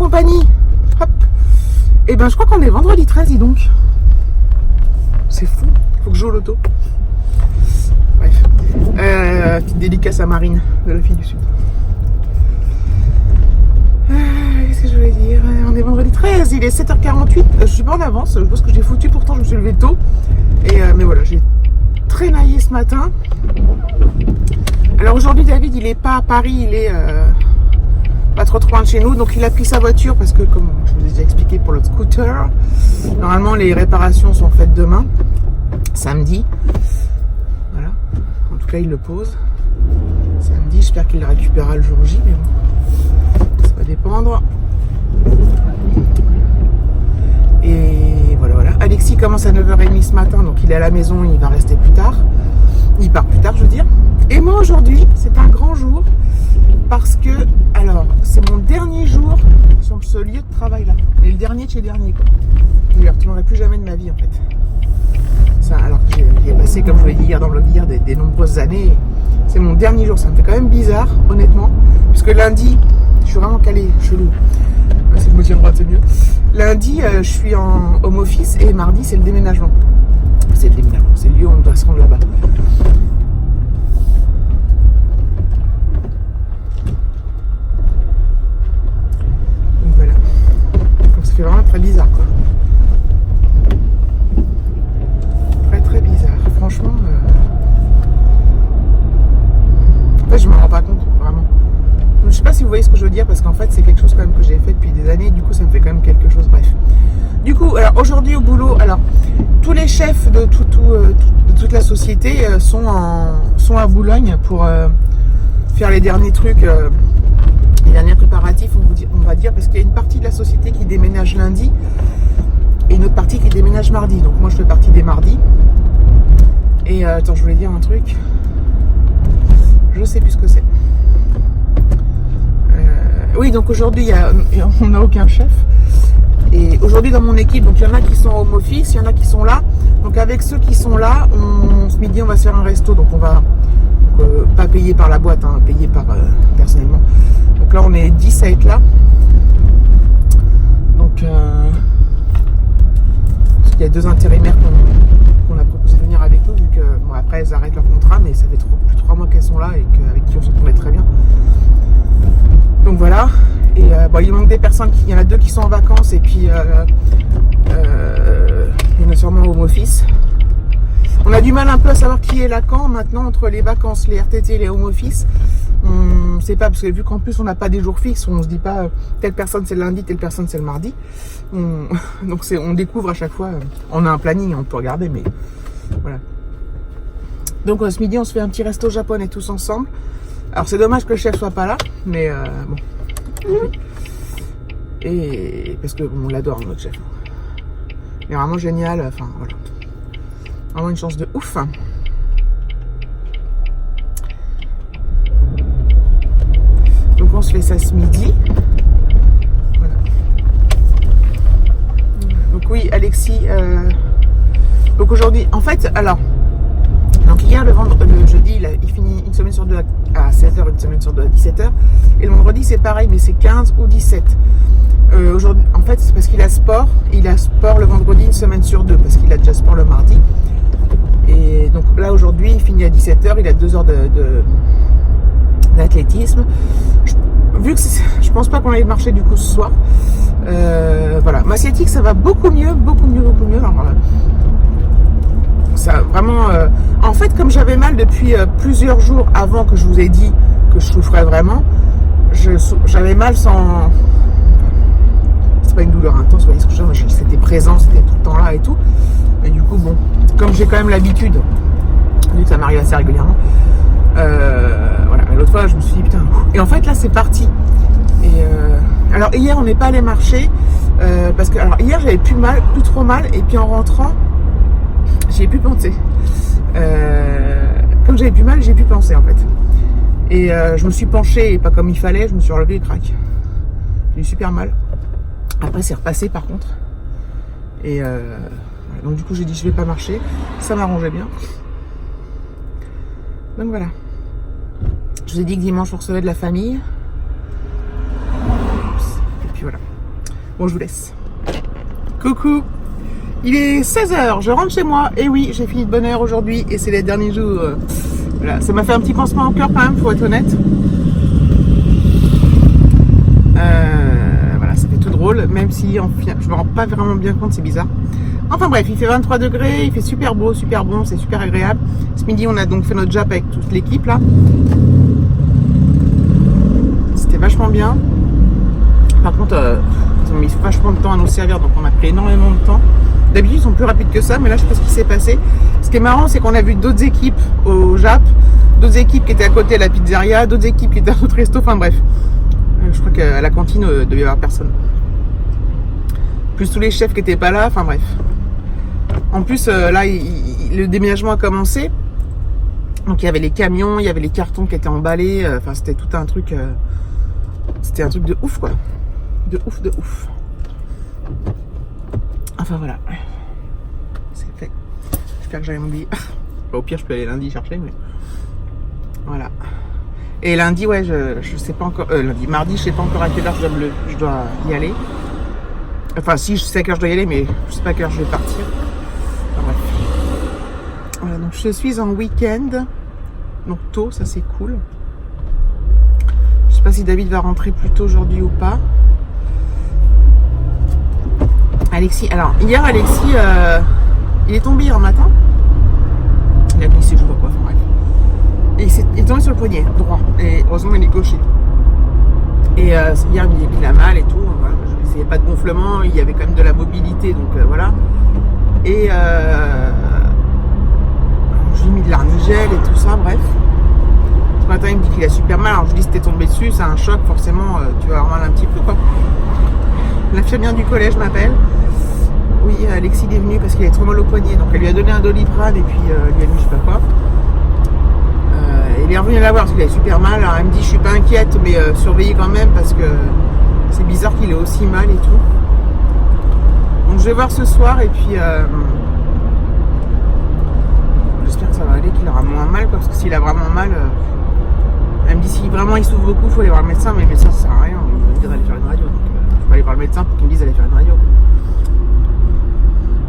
compagnie. Hop. Et ben je crois qu'on est vendredi 13, dis donc. C'est fou. Faut que je joue au loto. Bref. Petite dédicace à Marine, de la fille du Sud. Qu'est-ce que je voulais dire? On est vendredi 13, il est 7h48. Je suis pas en avance, je pense que j'ai foutu, pourtant je me suis levée tôt. Mais voilà, j'ai trénaillé ce matin. Alors aujourd'hui David il est pas à Paris, il est pas trop loin de chez nous, donc il a pris sa voiture parce que comme je vous ai déjà expliqué pour le scooter, normalement les réparations sont faites demain, samedi. Voilà, en tout cas il le pose samedi, j'espère qu'il le récupérera le jour J, mais bon, ça va dépendre. Et voilà. Alexis commence à 9h30 ce matin, donc il est à la maison, il va rester plus tard. Il part plus tard, je veux dire. Et moi aujourd'hui, c'est un grand jour parce que, alors, c'est mon dernier jour sur ce lieu de travail là. Et le dernier de chez dernier, quoi. Je ne le retournerai plus jamais de ma vie en fait. Ça, alors que j'ai passé, comme je vous l'ai dit hier dans le vlog hier, des nombreuses années. C'est mon dernier jour, ça me fait quand même bizarre, honnêtement. Puisque lundi, je suis vraiment calé, chelou. Si je me tiens droite, c'est mieux. Lundi, je suis en home office et mardi, c'est le déménagement. C'est le déménagement, c'est le lieu où on doit se rendre là-bas. Donc voilà. Donc ça fait vraiment très bizarre, quoi. Très bizarre. Franchement, en fait, je me rends pas compte, vraiment. Je sais pas si vous voyez ce que je veux dire parce qu'en fait c'est quelque chose quand même que j'ai fait depuis des années, du coup ça me fait quand même quelque chose, bref. Du coup, alors aujourd'hui au boulot, alors tous les chefs de toute la société sont à Boulogne pour faire les derniers trucs, les derniers préparatifs on va dire, parce qu'il y a une partie de la société qui déménage lundi et une autre partie qui déménage mardi, donc moi je fais partie des mardis. Et attends, je voulais dire un truc, je sais plus ce que c'est. Oui, donc aujourd'hui, on n'a aucun chef. Et aujourd'hui, dans mon équipe, donc il y en a qui sont en home office, il y en a qui sont là. Donc avec ceux qui sont là, ce midi, on va se faire un resto. Donc on va pas payer par la boîte, hein, payer par personnellement. Donc là, on est 10 à être là. Donc parce qu'il y a 2 intérimaires qu'on a proposé de venir avec nous, vu que bon, après elles arrêtent leur contrat, mais ça fait plus de 3 mois qu'elles sont là et avec qui on s'entendait très bien. Donc voilà, et bon, il manque des personnes, il y en a 2 qui sont en vacances et puis il y en a sûrement au home office. On a du mal un peu à savoir qui est là quand maintenant entre les vacances, les RTT et les home office. On ne sait pas, parce que vu qu'en plus on n'a pas des jours fixes, on se dit pas telle personne c'est le lundi, telle personne c'est le mardi. Donc on découvre à chaque fois, on a un planning, on peut regarder, mais voilà. Donc ce midi on se fait un petit resto japonais tous ensemble. Alors c'est dommage que le chef soit pas là, mais bon. Et parce que on l'adore notre chef. Il est vraiment génial, enfin voilà. Vraiment une chance de ouf. Donc on se fait ça ce midi. Voilà. Donc oui, Alexis. Donc aujourd'hui, en fait, alors. Donc hier, le jeudi, il finit une semaine sur 2 à 16h, une semaine sur 2 à 17h. Et le vendredi, c'est pareil, mais c'est 15 ou 17. Aujourd'hui, en fait, c'est parce qu'il a sport. Il a sport le vendredi, une semaine sur 2, parce qu'il a déjà sport le mardi. Et donc là, aujourd'hui, il finit à 17h. Il a 2 heures d'athlétisme. Vu que je pense pas qu'on aille marcher du coup ce soir. Voilà. Ma sciatique, ça va beaucoup mieux. Alors, ça vraiment en fait, comme j'avais mal depuis plusieurs jours avant que je vous ai dit que je souffrais vraiment, j'avais mal sans, c'est pas une douleur intense, vous voyez ce que je veux dire, c'était présent, c'était tout le temps là et tout, mais du coup bon, comme j'ai quand même l'habitude, vu que ça m'arrive assez régulièrement, voilà. Et l'autre fois je me suis dit putain, et en fait là c'est parti. Et alors hier on n'est pas allé marcher parce que alors hier j'avais plus trop mal, et puis en rentrant j'ai pu penser. Comme j'avais plus mal, j'ai pu penser en fait. Et je me suis penchée, et pas comme il fallait, je me suis relevé et crac. J'ai eu super mal. Après c'est repassé par contre. Et donc du coup j'ai dit je vais pas marcher. Ça m'arrangeait bien. Donc voilà. Je vous ai dit que dimanche on recevait de la famille. Et puis voilà. Bon, je vous laisse. Coucou. Il est 16h, je rentre chez moi. Et oui, j'ai fini de bonne heure aujourd'hui et c'est les derniers jours. Voilà, ça m'a fait un petit pansement au cœur quand même, faut être honnête. Voilà, ça fait tout drôle, même si je me rends pas vraiment bien compte, c'est bizarre. Enfin bref, il fait 23 degrés, il fait super beau, super bon, c'est super agréable. Ce midi, on a donc fait notre jap avec toute l'équipe là. C'était vachement bien. Par contre, ils ont mis vachement de temps à nous servir, donc on a pris énormément de temps. D'habitude, ils sont plus rapides que ça, mais là, je sais pas ce qui s'est passé. Ce qui est marrant, c'est qu'on a vu d'autres équipes au Jap, d'autres équipes qui étaient à côté de la pizzeria, d'autres équipes qui étaient à notre resto, enfin bref. Je crois qu'à la cantine, il devait y avoir personne. Plus tous les chefs qui étaient pas là, enfin bref. En plus, là, le déménagement a commencé. Donc, il y avait les camions, il y avait les cartons qui étaient emballés. Enfin, c'était tout un truc... c'était un truc de ouf, quoi. De ouf, de ouf. Enfin, voilà. C'est fait. J'espère que j'allais m'oublier. Au pire, je peux aller lundi chercher, mais... Voilà. Et lundi, ouais, je sais pas encore... lundi, mardi, je sais pas encore à quelle heure je dois y aller. Enfin, si, je sais à quelle heure je dois y aller, mais je sais pas à quelle heure je vais partir. Enfin, bref. Voilà, donc je suis en week-end. Donc tôt, ça c'est cool. Je sais pas si David va rentrer plus tôt aujourd'hui ou pas. Alexis, alors hier Alexis, il est tombé hier matin. Il a glissé, je sais pas quoi, enfin bref. Et il est tombé sur le poignet droit. Et heureusement il est gaucher. Et hier il me dit qu'il a mal et tout. Voilà. Il n'y avait pas de gonflement, il y avait quand même de la mobilité, donc voilà. Et je lui ai mis de l'arnigel et tout ça, bref. Ce matin il me dit qu'il a super mal. Alors je lui dis si t'es tombé dessus, c'est un choc, forcément tu vas avoir mal un petit peu quoi. L'infirmière du collège m'appelle. Oui, Alexis est venu parce qu'il avait trop mal au poignet, donc elle lui a donné un Doliprane et puis lui a mis je sais pas quoi. Il est revenu la voir parce qu'il avait super mal. Alors elle me dit je suis pas inquiète, mais surveillez quand même parce que c'est bizarre qu'il ait aussi mal et tout. Donc je vais voir ce soir et puis j'espère que ça va aller, qu'il aura moins mal quoi, parce que s'il a vraiment mal, elle me dit si vraiment il souffre beaucoup, il faut aller voir le médecin, mais le médecin ça sert à rien, il va me dire d'aller faire une radio, donc je vais aller voir le médecin pour qu'il me dise d'aller faire une radio.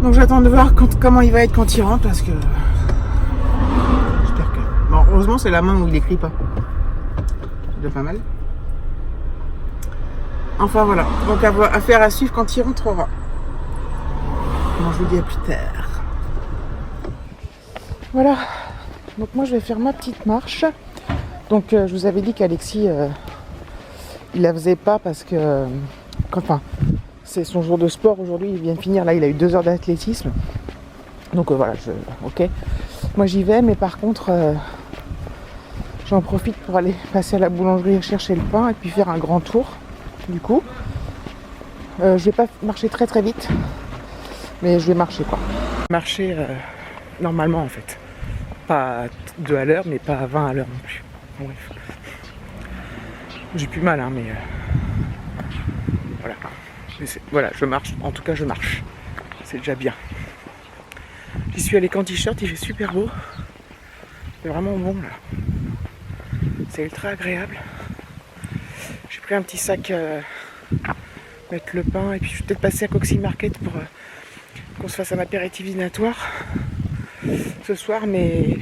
Donc j'attends de voir comment il va être quand il rentre parce que j'espère que... Bon, heureusement c'est la main où il écrit pas. C'est déjà pas mal. Enfin voilà, donc affaire à suivre quand il rentrera. Bon, je vous dis à plus tard. Voilà, donc moi je vais faire ma petite marche. Donc je vous avais dit qu'Alexis, il la faisait pas parce que... Enfin, c'est son jour de sport aujourd'hui, il vient de finir, là il a eu 2 heures d'athlétisme. Donc voilà, ok. Moi j'y vais, mais par contre, j'en profite pour aller passer à la boulangerie chercher le pain et puis faire un grand tour. Du coup, je vais pas marcher très très vite, mais je vais marcher quoi. Marcher normalement en fait. Pas 2 à l'heure, mais pas à 20 à l'heure non plus. Bref. J'ai plus mal, hein, mais voilà. Voilà, je marche. En tout cas, je marche. C'est déjà bien. J'y suis allé qu'en t-shirt, il fait super beau. C'est vraiment bon là. C'est ultra agréable. J'ai pris un petit sac mettre le pain et puis je vais peut-être passer à Coxy Market pour qu'on se fasse un apéritif dînatoire ce soir, mais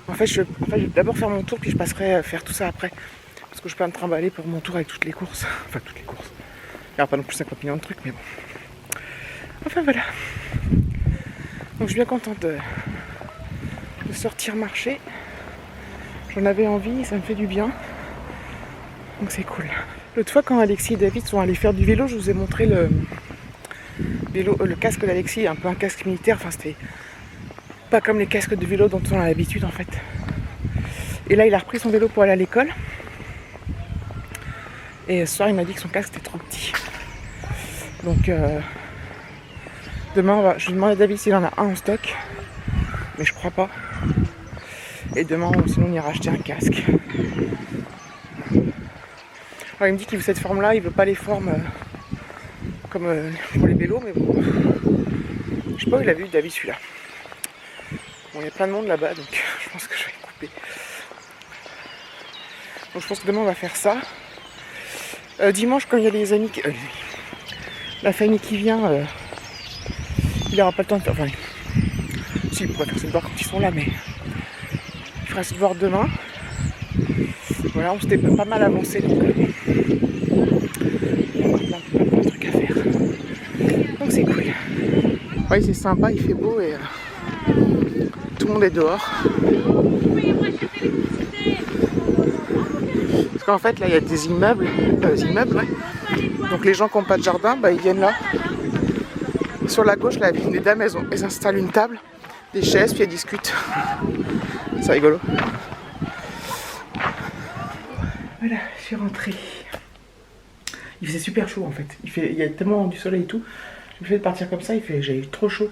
en fait je vais d'abord faire mon tour puis je passerai faire tout ça après parce que je peux me trimballer pour mon tour avec toutes les courses. Enfin toutes les courses. Il n'y aura pas non plus 50 millions de trucs, mais bon. Enfin voilà. Donc je suis bien contente de sortir marcher. J'en avais envie, ça me fait du bien. Donc c'est cool. L'autre fois quand Alexis et David sont allés faire du vélo, je vous ai montré le casque d'Alexis, un peu un casque militaire. Enfin c'était pas comme les casques de vélo dont on a l'habitude en fait. Et là il a repris son vélo pour aller à l'école. Et ce soir il m'a dit que son casque était trop petit. Donc demain je vais demander à David s'il en a un en stock. Mais je crois pas. Et demain sinon on ira acheter un casque. Alors, il me dit qu'il veut cette forme là, il veut pas les formes comme pour les vélos, mais bon. Je sais pas où il a vu David celui-là. Bon, il y a plein de monde là-bas, donc je pense que je vais couper. Donc je pense que demain on va faire ça. Dimanche, quand il y a les amis la famille qui vient, il n'aura pas le temps de faire. Enfin, si, il pourrait faire ses devoirs quand ils sont là, mais il fera ses devoirs demain. Voilà, on s'était pas mal avancé, donc il y a plein de trucs à faire. Donc c'est cool. Ouais, c'est sympa, il fait beau et tout le monde est dehors. Parce qu'en fait, là, il y a des immeubles, ouais. Donc les gens qui n'ont pas de jardin, bah, ils viennent là. Sur la gauche, là, des dames, elles installent une table, des chaises, puis elles discutent. C'est rigolo. Voilà, je suis rentrée. Il faisait super chaud en fait. Il y a tellement du soleil et tout. Je me fais de partir comme ça, j'ai eu trop chaud.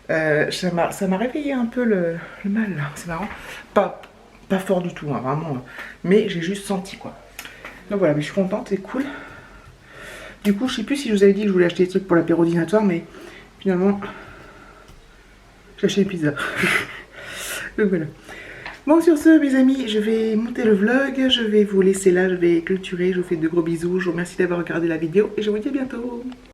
Ça m'a réveillé un peu le mal là, c'est marrant. Pas fort du tout, hein, vraiment. Mais j'ai juste senti quoi. Donc voilà, mais je suis contente, c'est cool. Du coup, je sais plus si je vous avais dit que je voulais acheter des trucs pour l'apéro dînatoire, mais finalement, j'ai acheté une pizza. Donc voilà. Bon, sur ce, mes amis, je vais monter le vlog. Je vais vous laisser là, je vais clôturer. Je vous fais de gros bisous. Je vous remercie d'avoir regardé la vidéo et je vous dis à bientôt.